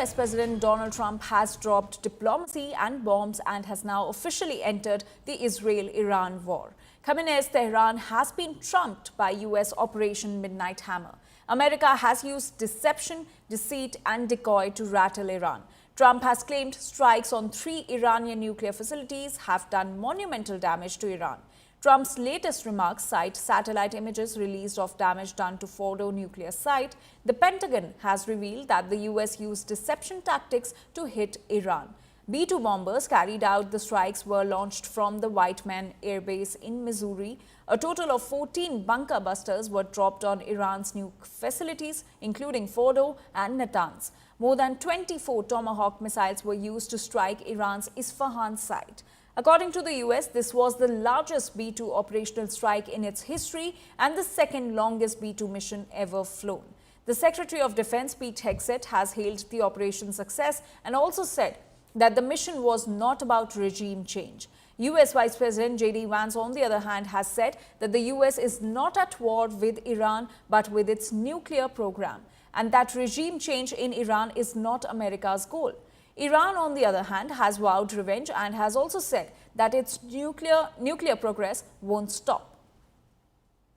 US President Donald Trump has dropped diplomacy and bombs and has now officially entered the Israel-Iran war. Khamenei's Tehran has been trumped by US Operation Midnight Hammer. America has used deception, deceit and decoy to rattle Iran. Trump has claimed strikes on 3 Iranian nuclear facilities have done monumental damage to Iran. Trump's latest remarks cite satellite images released of damage done to Fordow nuclear site. The Pentagon has revealed that the US used deception tactics to hit Iran. B-2 bombers carried out the strikes were launched from the White Man Air Base in Missouri. A total of 14 bunker busters were dropped on Iran's nuke facilities, including Fordow and Natanz. More than 24 Tomahawk missiles were used to strike Iran's Isfahan site. According to the US, this was the largest B-2 operational strike in its history and the second longest B-2 mission ever flown. The Secretary of Defense, Pete Hegseth, has hailed the operation's success and also said that the mission was not about regime change. US Vice President J.D. Vance, on the other hand, has said that the US is not at war with Iran but with its nuclear program, and that regime change in Iran is not America's goal. Iran, on the other hand, has vowed revenge and has also said that its nuclear progress won't stop.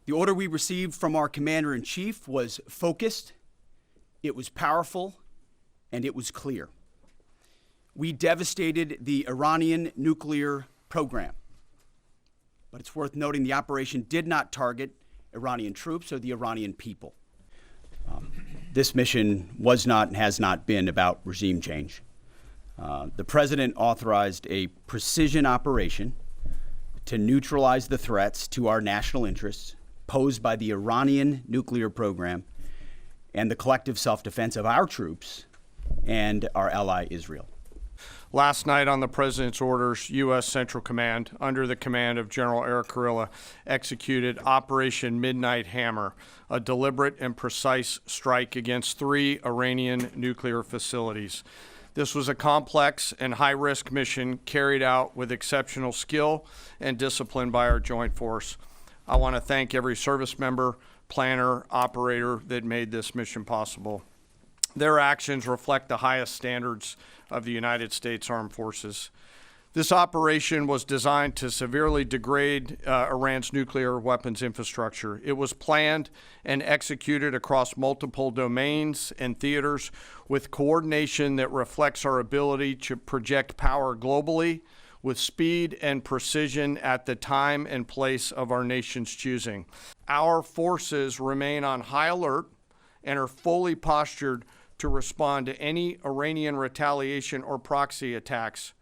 The order we received from our commander-in-chief was focused, it was powerful, and it was clear. We devastated the Iranian nuclear program. But it's worth noting the operation did not target Iranian troops or the Iranian people. This mission was not and has not been about regime change. The president authorized a precision operation to neutralize the threats to our national interests posed by the Iranian nuclear program and the collective self-defense of our troops and our ally Israel. Last night, on the President's orders, U.S. Central Command, under the command of General Eric Kurilla, executed Operation Midnight Hammer, a deliberate and precise strike against 3 Iranian nuclear facilities. This was a complex and high-risk mission carried out with exceptional skill and discipline by our joint force. I want to thank every service member, planner, operator that made this mission possible. Their actions reflect the highest standards of the United States Armed Forces. This operation was designed to severely degrade Iran's nuclear weapons infrastructure. It was planned and executed across multiple domains and theaters with coordination that reflects our ability to project power globally with speed and precision at the time and place of our nation's choosing. Our forces remain on high alert and are fully postured to respond to any Iranian retaliation or proxy attacks,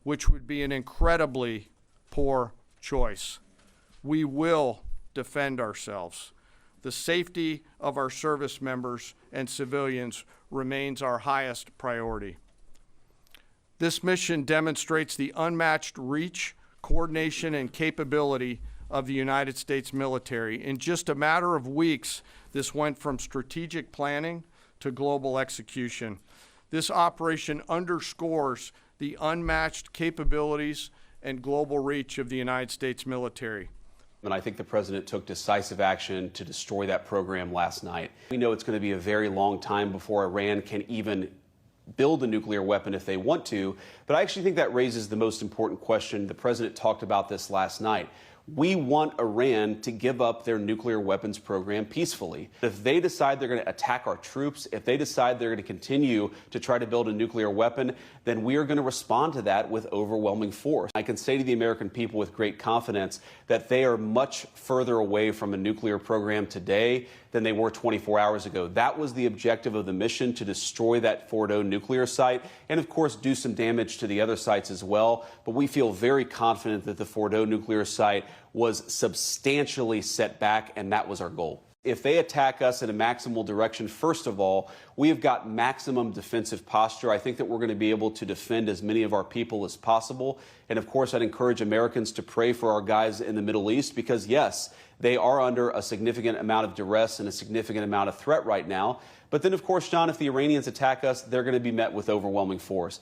which would be an incredibly poor choice. We will defend ourselves. The safety of our service members and civilians remains our highest priority. This mission demonstrates the unmatched reach, coordination, and capability of the United States military. In just a matter of weeks, this went from strategic planning to global execution. This operation underscores the unmatched capabilities and global reach of the United States military. And I think the president took decisive action to destroy that program last night. We know it's going to be a very long time before Iran can even build a nuclear weapon if they want to, but I actually think that raises the most important question. The president talked about this last night. We want Iran to give up their nuclear weapons program peacefully. If they decide they're going to attack our troops, if they decide they're going to continue to try to build a nuclear weapon, then we are going to respond to that with overwhelming force. I can say to the American people with great confidence that they are much further away from a nuclear program today than they were 24 hours ago. That was the objective of the mission, to destroy that Fordow nuclear site and, of course, do some damage to the other sites as well. But we feel very confident that the Fordow nuclear site was substantially set back, and that was our goal. If they attack us in a maximal direction, first of all, we have got maximum defensive posture. I think that we're going to be able to defend as many of our people as possible. And of course, I'd encourage Americans to pray for our guys in the Middle East because, yes, they are under a significant amount of duress and a significant amount of threat right now. But then, of course, John, if the Iranians attack us, they're going to be met with overwhelming force.